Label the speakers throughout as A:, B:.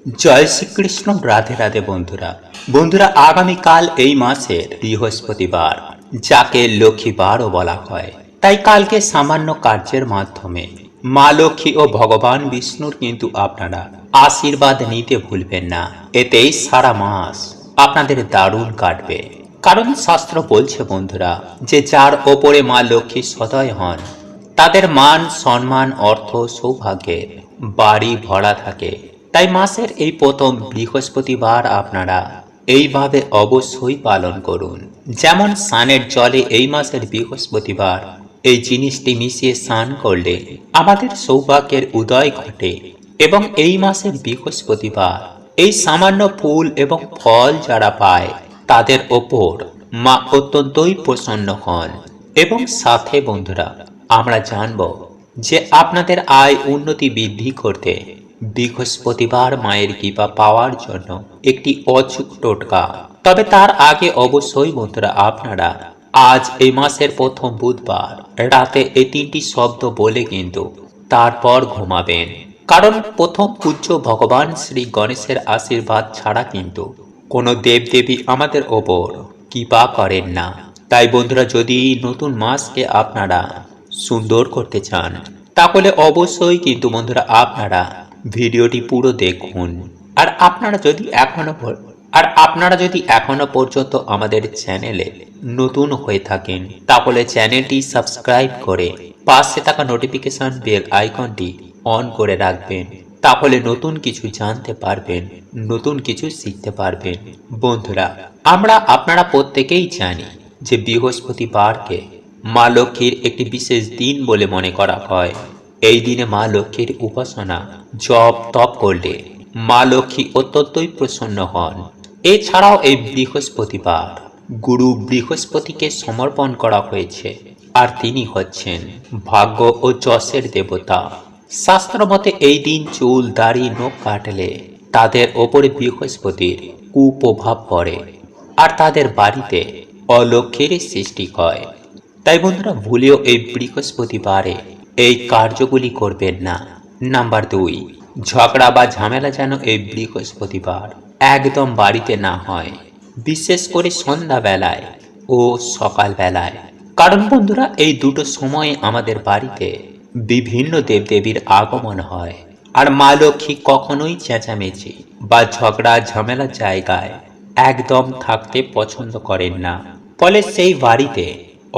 A: জয় শ্রীকৃষ্ণ। রাধে রাধে বন্ধুরা। বন্ধুরা, আগামীকাল এই মাসের বৃহস্পতিবার, যাকে লক্ষ্মীবারও বলা হয়। তাই কালকে সামান্য কার্যের মাধ্যমে মা লক্ষ্মী ও ভগবান বিষ্ণুর কিন্তু আপনারা আশীর্বাদ নিতে ভুলবেন না। এতেই সারা মাস আপনাদের দারুণ কাটবে। কারণ শাস্ত্র বলছে বন্ধুরা, যে যার ওপরে মা লক্ষ্মী সদয় হন, তাদের মান সম্মান অর্থ সৌভাগ্যের বাড়ি ভরা থাকে। তাই মাসের এই প্রথম বৃহস্পতিবার আপনারা এইভাবে অবশ্যই পালন করুন। যেমন স্নানের জলে এই মাসের বৃহস্পতিবার এই জিনিসটি মিশিয়ে স্নান করলে আমাদের সৌভাগ্যের উদয় ঘটে। এবং এই মাসের বৃহস্পতিবার এই সামান্য ফুল এবং ফল যারা পায়, তাদের ওপর মা অত্যন্তই প্রসন্ন হন। এবং সাথে বন্ধুরা, আমরা জানব যে আপনাদের আয় উন্নতি বৃদ্ধি করতে বৃহস্পতিবার মায়ের কৃপা পাওয়ার জন্য একটি অচূক টোটকা। তবে তার আগে অবশ্যই বন্ধুরা, আপনারা আজ এই মাসের প্রথম বুধবার রাতে এই তিনটি শব্দ বলে কিন্তু তারপর ঘুমাবেন। কারণ প্রথম পূজ্য ভগবান শ্রী গণেশের আশীর্বাদ ছাড়া কিন্তু কোনো দেবদেবী আমাদের ওপর কৃপা করেন না। তাই বন্ধুরা, যদি নতুন মাসকে আপনারা সুন্দর করতে চান, তাহলে অবশ্যই কিন্তু বন্ধুরা আপনারা ভিডিওটি পুরো দেখুন। আর আপনারা যদি এখনো পর্যন্ত আমাদের চ্যানেলে নতুন হয়ে থাকেন, তাহলে চ্যানেলটি সাবস্ক্রাইব করে পাশে থাকা নোটিফিকেশন বেল আইকনটি অন করে রাখবেন। তাহলে নতুন কিছু জানতে পারবেন, নতুন কিছু শিখতে পারবেন। বন্ধুরা, আপনারা প্রত্যেকেই জানি যে বৃহস্পতিবারকে মা লক্ষ্মীর একটি বিশেষ দিন বলে মনে করা হয়। এই দিনে মা লক্ষ্মীর উপাসনা জপ তপ করলে মা লক্ষ্মী অত্যন্তই প্রসন্ন হন। এছাড়াও এই বৃহস্পতিবার গুরু বৃহস্পতিকে সমর্পণ করা হয়েছে, আর তিনি হচ্ছেন ভাগ্য ও যশের দেবতা। শাস্ত্র মতে এই দিন চুল দাড়ি নখ কাটলে তাদের ওপরে বৃহস্পতির কুপ্রভাব পড়ে, আর তাদের বাড়িতে অলক্ষ্মীর সৃষ্টি হয়। তাই বন্ধুরা, ভুলেও এই বৃহস্পতিবারে এই কার্যগুলি করবেন না। নাম্বার 2, ঝগড়া বা ঝামেলা যেন এই বৃহস্পতিবার একদম বাড়িতে না হয়, বিশেষ করে সন্ধ্যাবেলায় ও সকালবেলায়। কারণ বন্ধুরা, এই দুটো সময়ে আমাদের বাড়িতে বিভিন্ন দেবদেবীর আগমন হয়, আর মা লক্ষ্মী কখনোই চেঁচামেচি বা ঝগড়া ঝামেলার জায়গায় একদম থাকতে পছন্দ করেন না। ফলে সেই বাড়িতে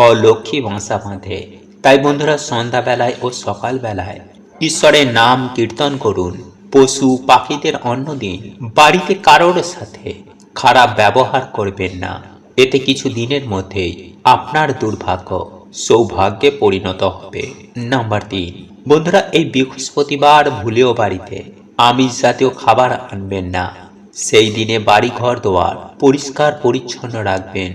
A: অলক্ষ্মী বাসা বাঁধে। তাই বন্ধুরা, সন্ধ্যাবেলায় ও সকালবেলায় ঈশ্বরের নাম কীর্তন করুন, পশু পাখিদের অন্ন দিন, বাড়িতে কারোর সাথে খারাপ ব্যবহার করবেন না। এতে কিছু দিনের মধ্যেই আপনার দুর্ভাগ্য সৌভাগ্যে পরিণত হবে। নাম্বার 3, বন্ধুরা, এই বৃহস্পতিবার ভুলেও বাড়িতে আমিষ জাতীয় খাবার আনবেন না। সেই দিনে বাড়ি ঘর দোয়ার পরিষ্কার পরিচ্ছন্ন রাখবেন।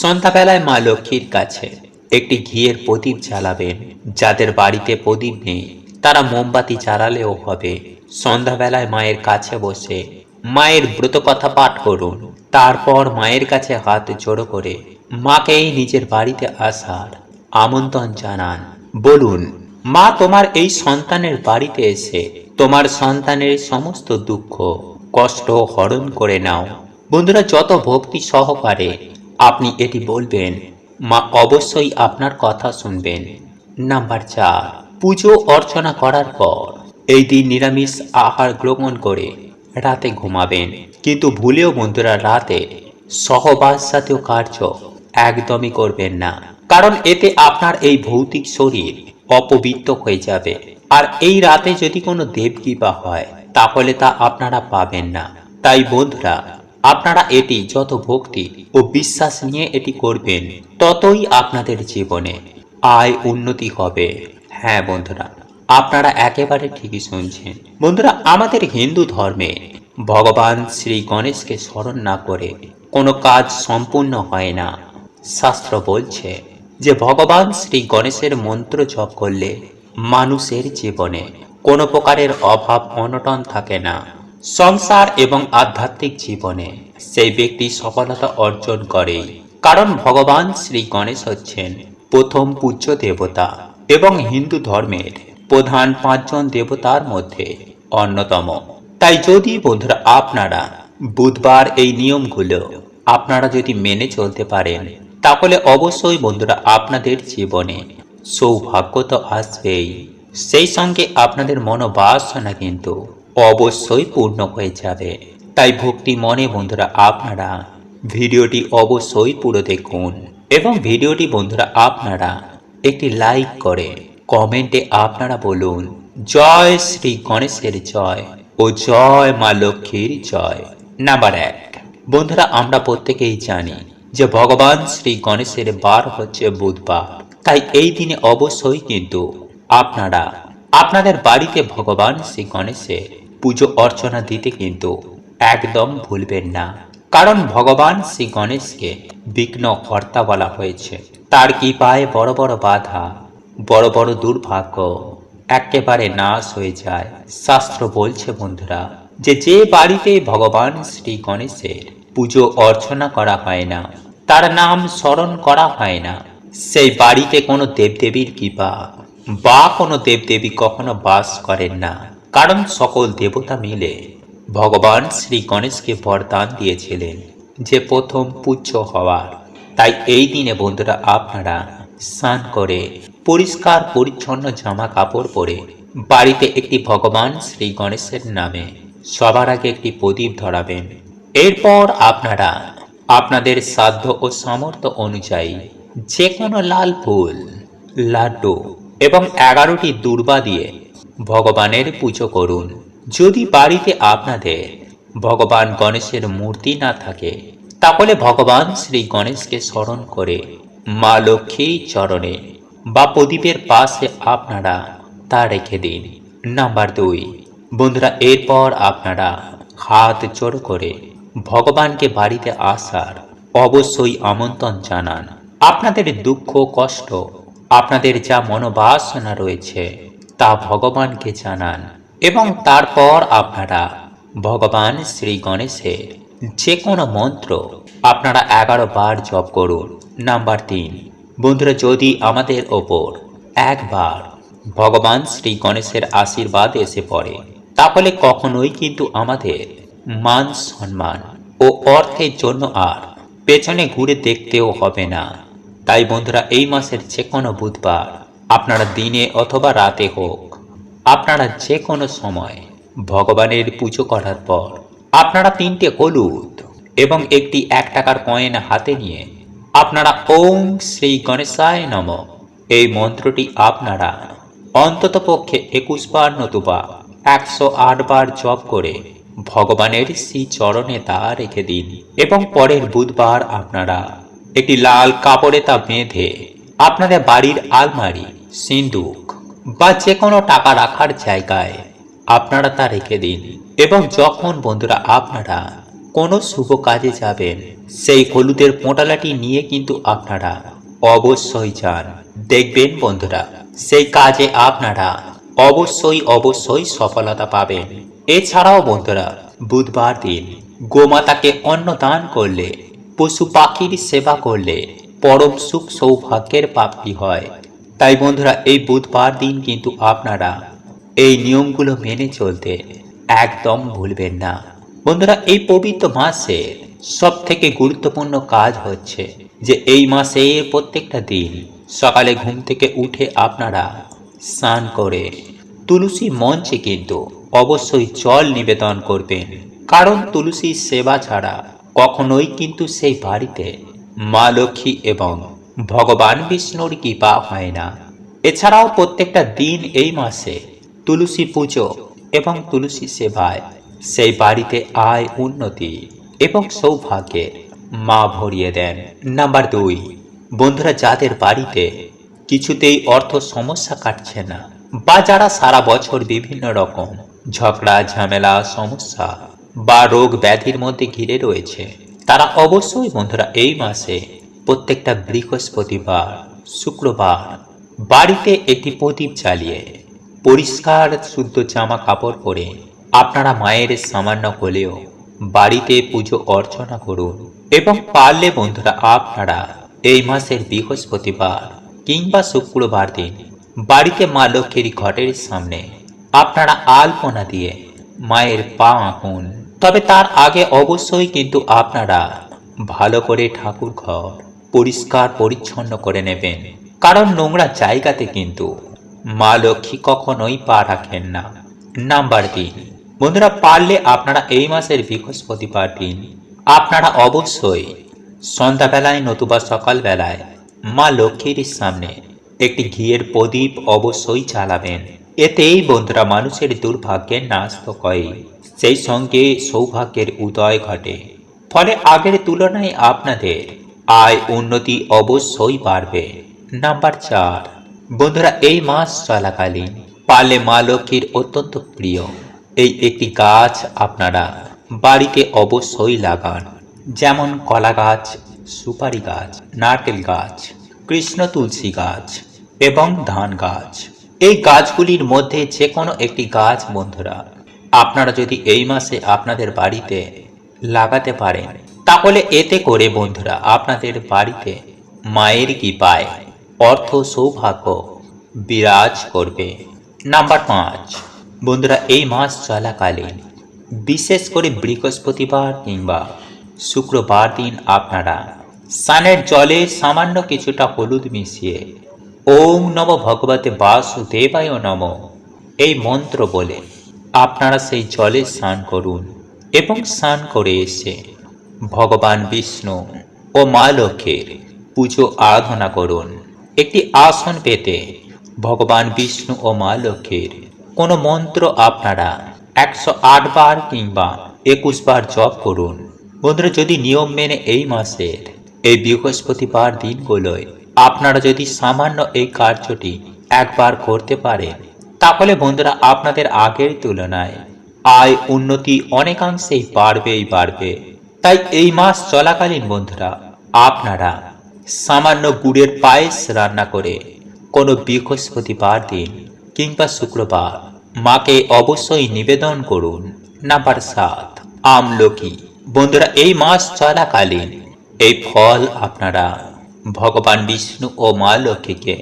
A: সন্ধ্যাবেলায় মা লক্ষ্মীর কাছে একটি ঘিয়ের প্রদীপ জ্বালাবেন। যাদের বাড়িতে প্রদীপ নেই, তারা মোমবাতি জ্বালালেও হবে। সন্ধ্যাবেলায় মায়ের কাছে বসে মায়ের ব্রত কথা পাঠ করুন। তারপর মায়ের কাছে হাত জোড়ো করে মাকেই নিজের বাড়িতে আসার আমন্ত্রণ জানান। বলুন, মা, তোমার এই সন্তানের বাড়িতে এসে তোমার সন্তানের সমস্ত দুঃখ কষ্ট হরণ করে নাও। বন্ধুরা, যত ভক্তি সহকারে আপনি এটি বলবেন, মা অবশ্যই আপনার কথা শুনবেন। নাম্বার 4, পুজো অর্চনা করার পর এই দিন নিরামিষ আহার গ্রহণ করে রাতে ঘুমাবেন। কিন্তু ভুলেও বন্ধুরা রাতে সহবাস জাতীয় কার্য একদমই করবেন না। কারণ এতে আপনার এই ভৌতিক শরীর অপবিত্র হয়ে যাবে। আর এই রাতে যদি কোনো দেবকৃপা হয়, তাহলে তা আপনারা পাবেন না। তাই বন্ধুরা, আপনারা এটি যত ভক্তি ও বিশ্বাস নিয়ে এটি করবেন, ততই আপনাদের জীবনে আয় উন্নতি হবে। হ্যাঁ বন্ধুরা, আপনারা একেবারে ঠিকই শুনছেন। বন্ধুরা, আমাদের হিন্দু ধর্মে ভগবান শ্রী গণেশকে স্মরণ না করে কোনো কাজ সম্পূর্ণ হয় না। শাস্ত্র বলছে যে ভগবান শ্রী গণেশের মন্ত্র জপ করলে মানুষের জীবনে কোনো প্রকারের অভাব অনটন থাকে না। সংসার এবং আধ্যাত্মিক জীবনে সেই ব্যক্তি সফলতা অর্জন করেই। কারণ ভগবান শ্রী গণেশ হচ্ছেন প্রথম পূজ্য দেবতা এবং হিন্দু ধর্মের প্রধান 5 জন দেবতার মধ্যে অন্যতম। তাই যদি বন্ধুরা আপনারা বুধবার এই নিয়মগুলো আপনারা যদি মেনে চলতে পারেন, তাহলে অবশ্যই বন্ধুরা আপনাদের জীবনে সৌভাগ্য তো আসবেই, সেই সঙ্গে আপনাদের মনোবাসনা কিন্তু অবশ্যই পূর্ণ হয়ে যাবে। তাই ভক্তি মনে বন্ধুরা আপনারা ভিডিওটি অবশ্যই পুরো দেখুন এবং ভিডিওটি বন্ধুরা আপনারা একটি লাইক করে কমেন্টে আপনারা বলুন জয় শ্রী গণেশের জয় ও জয় মা লক্ষ্মীর জয়। নাম্বার 1, বন্ধুরা আমরা প্রত্যেকেই জানি যে ভগবান শ্রী গণেশের বার হচ্ছে বুধবার। তাই এই দিনে অবশ্যই কিন্তু আপনারা আপনাদের বাড়িতে ভগবান শ্রী গণেশের পুজো অর্চনা দিতে কিন্তু একদম ভুলবেন না। কারণ ভগবান শ্রী গণেশকে বিঘ্নকর্তা বলা হয়েছে। তার কৃপায় বড় বড় বাধা, বড় বড় দুর্ভাগ্য একেবারে নাশ হয়ে যায়। শাস্ত্র বলছে বন্ধুরা যে বাড়িতে ভগবান শ্রী গণেশের পুজো অর্চনা করা হয় না, তার নাম স্মরণ করা হয় না, সেই বাড়িতে কোনো দেবদেবীর কৃপা বা কোনো দেবদেবী কখনো বাস করেন না। কারণ সকল দেবতা মিলে ভগবান শ্রী গণেশকে বরদান দিয়েছিলেন যে প্রথম পূজ্য হওয়ার। তাই এই দিনে বন্ধুরা আপনারা স্নান করে পরিষ্কার পরিচ্ছন্ন জামা কাপড় পরে বাড়িতে একটি ভগবান শ্রী গণেশের নামে সবার আগে একটি প্রদীপ ধরাবেন। এরপর আপনারা আপনাদের সাধ্য ও সামর্থ্য অনুযায়ী যে কোনো লাল ফুল, লাড্ডু এবং 11টি দূর্বা দিয়ে ভগবানের পুজো করুন। যদি বাড়িতে আপনাদের ভগবান গণেশের মূর্তি না থাকে, তাহলে ভগবান শ্রী গণেশকে স্মরণ করে মা লক্ষ্মীর চরণে বা প্রদীপের পাশে আপনারা তা রেখে দিন। নাম্বার 2, বন্ধুরা এরপর আপনারা হাত জোড় করে ভগবানকে বাড়িতে আসার অবশ্যই আমন্ত্রণ জানান। আপনাদের দুঃখ কষ্ট, আপনাদের যা মনোবাসনা রয়েছে তা ভগবানকে জানান এবং তারপর আপনারা ভগবান শ্রী গণেশের যে কোনো মন্ত্র আপনারা 11 বার জপ করুন। নাম্বার 3, বন্ধুরা যদি আমাদের ওপর একবার ভগবান শ্রী গণেশের আশীর্বাদ এসে পড়ে, তাহলে কখনোই কিন্তু আমাদের মান সম্মান ও অর্থের জন্য আর পেছনে ঘুরে দেখতেও হবে না। তাই বন্ধুরা এই মাসের যে কোনো বুধবার আপনারা দিনে অথবা রাতে হোক, আপনারা যে কোনো সময় ভগবানের পুজো করার পর আপনারা 3টে হলুদ এবং একটি 1 টাকার কয়েন হাতে নিয়ে আপনারা ওম শ্রী গণেশায় নমঃ এই মন্ত্রটি আপনারা অন্তত পক্ষে 21 বার নতুবা 108 বার জপ করে ভগবানের শ্রী চরণে তা রেখে দিন এবং পরের বুধবার আপনারা একটি লাল কাপড়ে তা বেঁধে আপনাদের বাড়ির আলমারি, সিন্দুক বা যে কোনো টাকা রাখার জায়গায় আপনারা তা রেখে দিন এবং যখন বন্ধুরা আপনারা কোনো শুভ কাজে যাবেন, সেই হলুদের পোঁটালাটি নিয়ে কিন্তু আপনারা অবশ্যই যান। দেখবেন বন্ধুরা সেই কাজে আপনারা অবশ্যই সফলতা পাবেন। এছাড়াও বন্ধুরা বুধবার দিন গোমাতাকে অন্ন দান করলে, পশু পাখির সেবা করলে পরম সুখ সৌভাগ্যের প্রাপ্তি হয়। তাই বন্ধুরা এই বুধবার দিন কিন্তু আপনারা এই নিয়মগুলো মেনে চলতে একদম ভুলবেন না। বন্ধুরা এই পবিত্র মাসে সব থেকে গুরুত্বপূর্ণ কাজ হচ্ছে যে এই মাসের প্রত্যেকটা দিন সকালে ঘুম থেকে উঠে আপনারা স্নান করে তুলসী মঞ্চে কিন্তু অবশ্যই জল নিবেদন করবেন। কারণ তুলসীর সেবা ছাড়া কখনোই কিন্তু সেই বাড়িতে মা লক্ষ্মী এবং ভগবান বিষ্ণুর কৃপা হয় না। এছাড়াও প্রত্যেকটা দিন এই মাসে তুলসী পুজো এবং তুলসী সেবায় সেই বাড়িতে আয়, উন্নতি এবং সৌভাগ্যের মা ভরিয়ে দেন। নাম্বার 2, বন্ধুরা যাদের বাড়িতে কিছুতেই অর্থ সমস্যা কাটছে না বা যারা সারা বছর বিভিন্ন রকম ঝগড়া ঝামেলা সমস্যা বা রোগ ব্যাধির মধ্যে ঘিরে রয়েছে, তারা অবশ্যই বন্ধুরা এই মাসে প্রত্যেকটা বৃহস্পতিবার, শুক্রবার বাড়িতে একটি প্রদীপ জ্বালিয়ে পরিষ্কার শুদ্ধ জামা কাপড় পরে আপনারা মায়ের সামান্য হলেও বাড়িতে পুজো অর্চনা করুন এবং পারলে বন্ধুরা আপনারা এই মাসের বৃহস্পতিবার কিংবা শুক্রবার দিন বাড়িতে মা লক্ষ্মীর ঘটের সামনে আপনারা আলপনা দিয়ে মায়ের পা আঁকুন। তবে তার আগে অবশ্যই কিন্তু আপনারা ভালো করে ঠাকুর ঘর পরিষ্কার পরিচ্ছন্ন করে নেবেন, কারণ নোংরা জায়গাতে কিন্তু মা লক্ষ্মী কখনোই পা রাখেন না। নাম্বার 3, বন্ধুরা পারলে আপনারা এই মাসের বৃহস্পতিবার দিন আপনারা অবশ্যই সন্ধ্যাবেলায় নতুবা সকালবেলায় মা লক্ষ্মীর সামনে একটি ঘিয়ের প্রদীপ অবশ্যই জ্বালাবেন। এতেই বন্ধুরা মানুষের দুর্ভাগ্যের নাশ তো হয়, সেই সঙ্গে সৌভাগ্যের উদয় ঘটে। ফলে আগের তুলনায় আপনাদের আয় উন্নতি অবশ্যই বাড়বে। নাম্বার 4, বন্ধুরা এই মাস চলাকালীন পারলে মা লক্ষ্মীর অত্যন্ত প্রিয় এই একটি গাছ আপনারা বাড়িতে অবশ্যই লাগান, যেমন কলা গাছ, সুপারি গাছ, নারকেল গাছ, কৃষ্ণ তুলসী গাছ এবং ধান গাছ। এই গাছগুলির মধ্যে যে কোনো একটি গাছ বন্ধুরা আপনারা যদি এই মাসে আপনাদের বাড়িতে লাগাতে পারেন, তাহলে এতে করে বন্ধুরা আপনাদের বাড়িতে মায়ের কৃপায় অর্থ সৌভাগ্য বিরাজ করবে। নাম্বার 5, বন্ধুরা এই মাস চলাকালীন বিশেষ করে বৃহস্পতিবার কিংবা শুক্রবার দিন আপনারা স্নানের জলে সামান্য কিছুটা হলুদ মিশিয়ে ওম নমো ভগবতে বাসুদেবায় নমঃ এই মন্ত্র বলে আপনারা সেই জলে স্নান করুন এবং স্নান করে এসে ভগবান বিষ্ণু ও মা লক্ষ্মীর পুজো আরাধনা করুন। একটি আসন পেতে ভগবান বিষ্ণু ও মা লক্ষ্মীর কোনো মন্ত্র আপনারা 108 বার কিংবা 21 বার জপ করুন। বন্ধুরা যদি নিয়ম মেনে এই মাসের এই বৃহস্পতিবার দিনগুলোয় আপনারা যদি সামান্য এই কার্যটি একবার করতে পারেন, তাহলে বন্ধুরা আপনাদের আগের তুলনায় আয় উন্নতি অনেকাংশেই বাড়বে। তাই এই মাস চলাকালীন বন্ধুরা আপনারা সামান্য গুড়ের পায়েস রান্না করে কোনো বৃহস্পতিবার দিন কিংবা শুক্রবার মাকে অবশ্যই নিবেদন করুন। নাম্বার 7, আমলকি। বন্ধুরা এই মাস চলাকালীন এই ফল আপনারা ভগবান বিষ্ণু ও মা লক্ষ্মীকে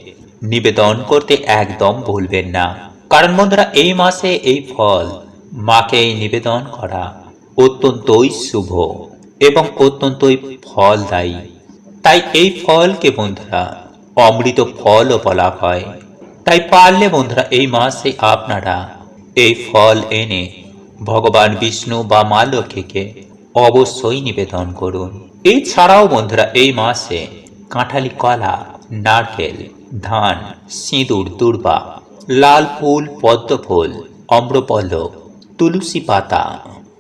A: নিবেদন করতে একদম ভুলবেন না, কারণ বন্ধুরা এই মাসে এই ফল মাকে নিবেদন করা অত্যন্তই শুভ এবং অত্যন্তই ফলদায়ী। তাই এই ফলকে বন্ধুরা অমৃত ফলও বলা হয়। তাই পারলে বন্ধুরা এই মাসে আপনারা এই ফল এনে ভগবান বিষ্ণু বা মা লক্ষ্মীকে অবশ্যই নিবেদন করুন। এছাড়াও বন্ধুরা এই মাসে কাঁঠালি কলা, নারকেল, ধান, সিঁদুর, দূর্বা, লাল ফুল, পদ্ম ফুল, অম্রপল্লব, তুলসী পাতা,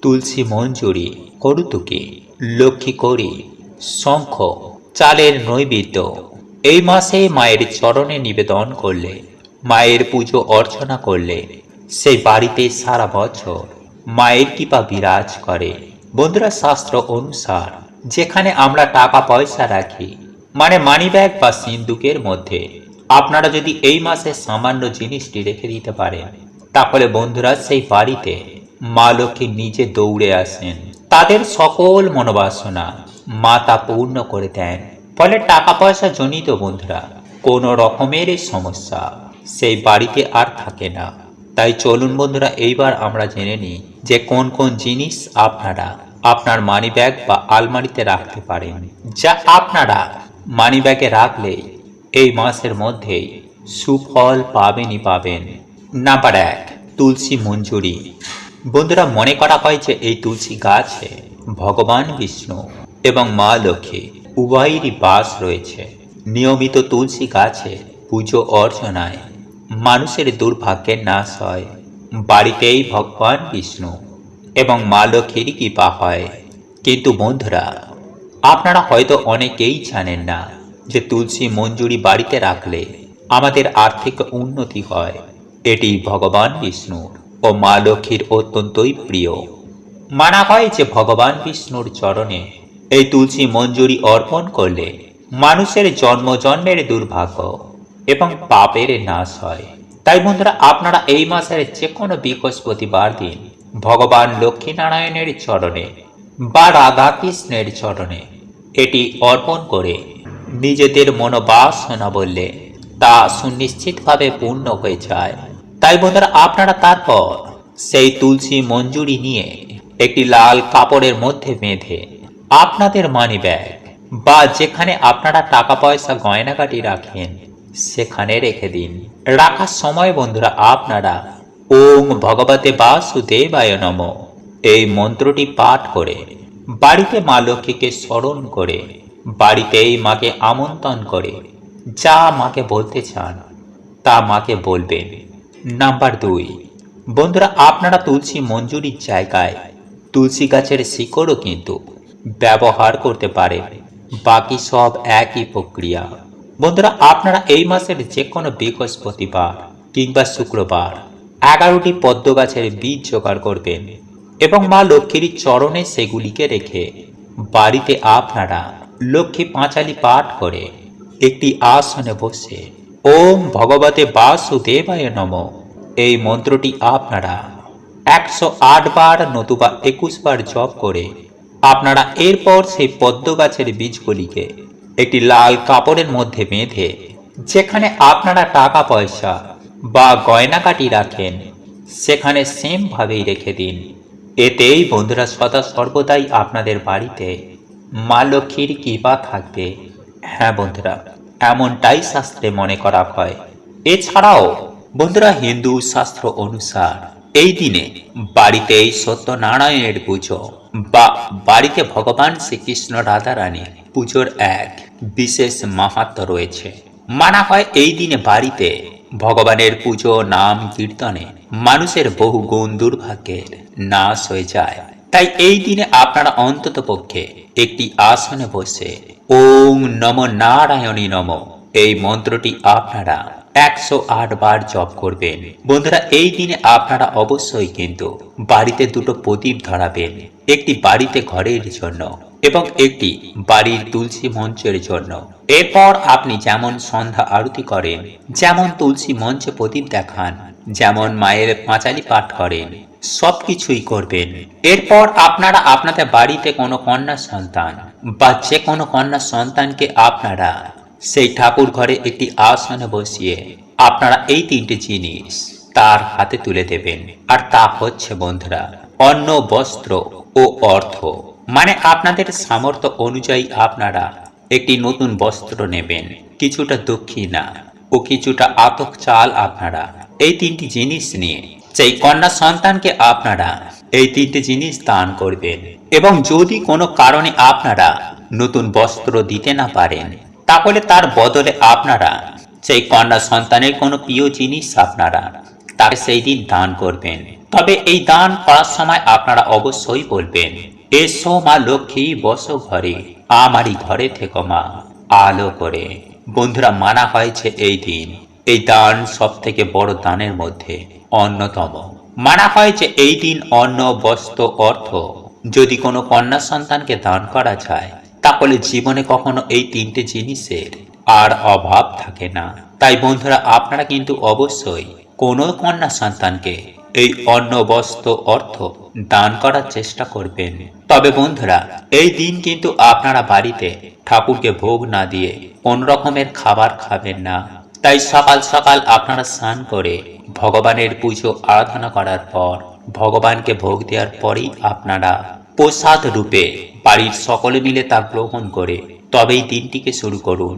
A: তুলসী মঞ্জুরি, করুতুকি, লক্ষ্মী কড়ি, শঙ্খ, চালের নৈবেদ্য এই মাসে মায়ের চরণে নিবেদন করলে, মায়ের পুজো অর্চনা করলে সেই বাড়িতে সারা বছর মায়ের কৃপা বিরাজ করে। বন্ধুরা শাস্ত্র অনুসার যেখানে আমরা টাকা পয়সা রাখি, মানে মানি ব্যাগ বা সিন্দুকের মধ্যে আপনারা যদি এই মাসে সামান্য জিনিসটি রেখে দিতে পারেন, তাহলে বন্ধুরা সেই বাড়িতে মা লক্ষ্মী নিজে দৌড়ে আসেন, তাদের সকল মনোবাসনা মা তা পূর্ণ করে দেন। ফলে টাকা পয়সা জনিত বন্ধুরা কোনো রকমের সমস্যা সেই বাড়িতে আর থাকে না। তাই চলুন বন্ধুরা এইবার আমরা জেনে নিই যে কোন কোন জিনিস আপনারা আপনার মানি ব্যাগ বা আলমারিতে রাখতে পারেন, যা আপনারা মানি ব্যাগে রাখলেই এই মাসের মধ্যেই সুফল পাবেন। নাম্বার 1, তুলসী মঞ্জুরি। বন্ধুরা মনে করা হয় যে এই তুলসী গাছে ভগবান বিষ্ণু এবং মা লক্ষ্মী উভয়েরই বাস রয়েছে। নিয়মিত তুলসী গাছে পুজো অর্চনায় মানুষের দুর্ভাগ্যের নাশ হয়, বাড়িতেই ভগবান বিষ্ণু এবং মা লক্ষ্মীর কৃপা হয়। কিন্তু বন্ধুরা আপনারা হয়তো অনেকেই জানেন না যে তুলসী মঞ্জুরি বাড়িতে রাখলে আমাদের আর্থিক উন্নতি হয়। এটি ভগবান বিষ্ণুর ও মা লক্ষ্মীর অত্যন্তই প্রিয়। মানা হয় যে ভগবান বিষ্ণুর চরণে এই তুলসী মঞ্জুরি অর্পণ করলে মানুষের জন্মের দুর্ভাগ্য এবং পাপের নাশ হয়। তাই বন্ধুরা আপনারা এই মাসের যে কোনো বৃহস্পতিবার দিন ভগবান লক্ষ্মীনারায়ণের চরণে বা রাধা কৃষ্ণের চরণে এটি অর্পণ করে নিজেদের মনোবাসনা বললে তা সুনিশ্চিতভাবে পূর্ণ হয়ে যায়। তাই বন্ধুরা আপনারা তারপর সেই তুলসী মঞ্জুরি নিয়ে একটি লাল কাপড়ের মধ্যে বেঁধে আপনাদের মানি ব্যাগ বা যেখানে আপনারা টাকা পয়সা গয়নাগাটি রাখেন সেখানে রেখে দিন। রাখার সময় বন্ধুরা আপনারা ওং ভগবতে বাসুদেবায় নমঃ এই মন্ত্রটি পাঠ করে বাড়িতে মা লক্ষ্মীকে স্মরণ করে বাড়িতেই মাকে আমন্ত্রণ করে যা মাকে বলতে চান তা মাকে বলবেন। নাম্বার 2, বন্ধুরা আপনারা তুলসী মঞ্জুরির জায়গায় তুলসী গাছের শিকড়ও কিন্তু ব্যবহার করতে পারেন। বাকি সব একই প্রক্রিয়া। বন্ধুরা আপনারা এই মাসের যে কোনো বৃহস্পতিবার কিংবা শুক্রবার 11টি পদ্ম গাছের বীজ জোগাড় করবেন এবং মা লক্ষ্মীর চরণে সেগুলিকে রেখে বাড়িতে আপনারা লক্ষ্মী পাঁচালি পাঠ করে একটি আসনে বসে ওম ভগবতে বাসুদেবায় নমঃ এই মন্ত্রটি আপনারা 108 বার নতুবা 21 বার জপ করে আপনারা এরপর সেই পদ্ম গাছের বীজগুলিকে একটি লাল কাপড়ের মধ্যে বেঁধে যেখানে আপনারা টাকা পয়সা বা গয়নাকাটি রাখেন সেখানে সেম ভাবেই রেখে দিন। এতেই বন্ধুরা সদা সর্বদাই আপনাদের বাড়িতে মা লক্ষ্মীর কৃপা থাকবে। হ্যাঁ বন্ধুরা, এমনটাই শাস্ত্রে মনে করা হয়। এছাড়াও বন্ধুরা হিন্দু শাস্ত্র অনুসার এই দিনে বাড়িতেই সত্যনারায়ণের পুজো বা বাড়িতে ভগবান শ্রীকৃষ্ণ রাধারানীর পুজোর এক বিশেষ মাহাত্ম্য রয়েছে। মানা হয় এই দিনে বাড়িতে ভগবানের পুজো নাম কীর্তনে মানুষের বহু গুণ দুর্ভাগ্যের নাশ হয়ে যায়। তাই এই দিনে আপনারা অন্তত পক্ষে একটি আসনে বসে ওং নমো নারায়ণী নমঃ এই মন্ত্রটি আপনারা 108 বার জপ করবেন। বন্ধুরা এই দিনে আপনারা অবশ্যই কিন্তু বাড়িতে দুটো প্রদীপ ধরাবেন, একটি বাড়িতে ঘরের জন্য এবং একটি বাড়ির তুলসী মঞ্চের জন্য। এরপর আপনি যেমন সন্ধ্যা আরতি করেন, যেমন তুলসী মঞ্চে প্রদীপ দেখান, যেমন মায়ের পাঁচালি পাঠ করেন, সবকিছুই করবেন। এরপর আপনারা আপনাদের বাড়িতে কোনো কন্যা সন্তান বা যে কোনো কন্যা সন্তানকে আপনারা সেই ঠাকুর ঘরে একটি আসনে বসিয়ে আপনারা এই 3টে জিনিস তার হাতে তুলে দেবেন। আর তা হচ্ছে বন্ধুরা অন্ন, বস্ত্র ও অর্থ। মানে আপনাদের সামর্থ্য অনুযায়ী আপনারা একটি নতুন বস্ত্র নেবেন, কিছুটা দক্ষিণা ও কিছুটা আতক চাল আপনারা এই 3টি জিনিস নিয়ে সেই কন্যা সন্তানকে আপনারা এই 3টে জিনিস দান করবেন। এবং যদি কোনো কারণে আপনারা নতুন বস্ত্র দিতে না পারেন তাহলে তার বদলে আপনারা সেই কন্যা সন্তানের কোনো প্রিয় জিনিস আপনারা তাকে সেই দিন দান করবেন। তবে এই দান করার সময় আপনারা অবশ্যই বলবেন, এসো মা লক্ষ্মী বসো ঘরে, আমারই ঘরে থেকো মা আলো করে। বন্ধুরা মানা হয়েছে এই দিন এই দান সব থেকে বড় দানের মধ্যে অন্যতম। মানা হয় যে এই দিন অন্ন, বস্ত্র, অর্থ যদি কোনো কন্যা সন্তানকে দান করা যায় তাহলে জীবনে কখনো এই 3টে জিনিসের আর অভাব থাকে না। তাই বন্ধুরা আপনারা কিন্তু অবশ্যই কোনো কন্যা সন্তানকে এই অন্ন, বস্ত্র, অর্থ দান করার চেষ্টা করবেন। তবে বন্ধুরা এই দিন কিন্তু আপনারা বাড়িতে ঠাকুরকে ভোগ না দিয়ে কোন রকমের খাবার খাবেন না। তাই সকাল সকাল আপনারা স্নান করে ভগবানের পুজো আরাধনা করার পর ভগবানকে ভোগ দেওয়ার পরেই আপনারা প্রসাদ রূপে বাড়ির সকলে মিলে তা গ্রহণ করে তবেই দিনটিকে শুরু করুন।